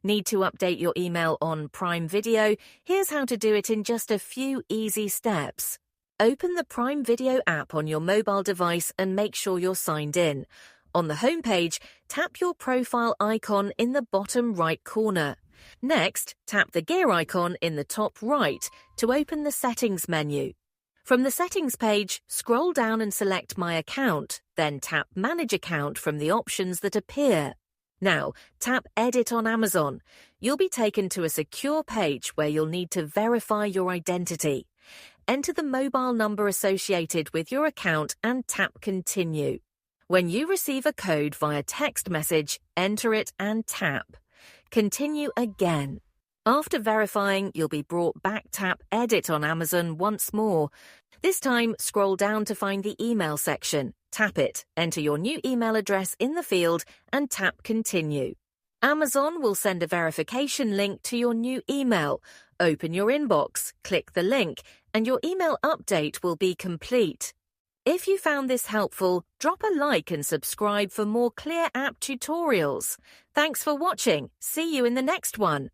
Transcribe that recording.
Need to update your email on Prime Video? Here's how to do it in just a few easy steps. Open the Prime Video app on your mobile device and make sure you're signed in. On the homepage, tap your profile icon in the bottom right corner. Next, tap the gear icon in the top right to open the Settings menu. From the Settings page, scroll down and select My Account, then tap Manage Account from the options that appear. Now, tap Edit on Amazon. You'll be taken to a secure page where you'll need to verify your identity. Enter the mobile number associated with your account and tap Continue. When you receive a code via text message, enter it and tap. Continue again. After verifying, you'll be brought back. Tap Edit on Amazon once more. This time, scroll down to find the email section. Tap it, enter your new email address in the field, and tap Continue. Amazon will send a verification link to your new email. Open your inbox, click the link, and your email update will be complete. If you found this helpful, drop a like and subscribe for more Clear App tutorials. Thanks for watching. See you in the next one.